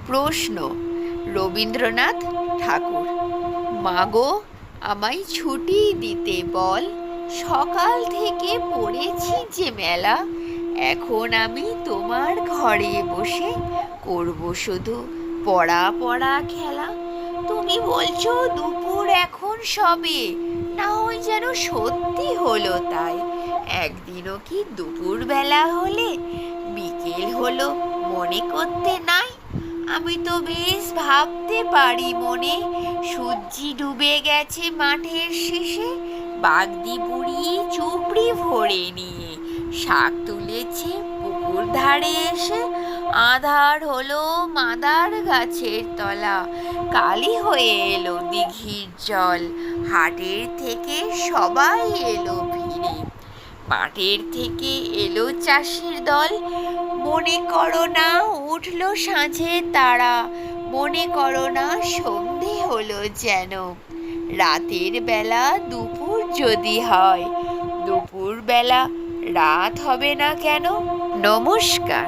প্রশ্ন রবীন্দ্রনাথ ঠাকুর। মাগো, আমায় ছুটি দিতে বল, সকাল থেকে পড়েছি যে মেলা। এখন আমি তোমার ঘরে বসে করব শুধু পড়া পড়া খেলা। তুমি বলছো দুপুর এখন সবে, না হয় যেন সত্যি হলো তাই। একদিনও কি দুপুর বেলা হলে বিকেল হলো মনে করতে নাই? আমি তো বেশ ভাবতে পারি মনে, সূর্যি ডুবে গেছে মাঠের শেষে। বাগদি বুড়ি চুপড়ি ভরে নিয়ে শাক তুলেছে পুকুর ধারে এসে। আঁধার হলো মাদার গাছের তলা, কালি হয়ে এলো দিঘির জল। হাটের থেকে সবাই এলো ভিড়ে, মাঠের থেকে এলো চাষির দল। মনে করো না উঠলো সাঁঝে তারা, মনে করো না সন্ধে হলো যেন। রাতের বেলা দুপুর যদি হয়, দুপুর বেলা রাত হবে না কেন? নমস্কার।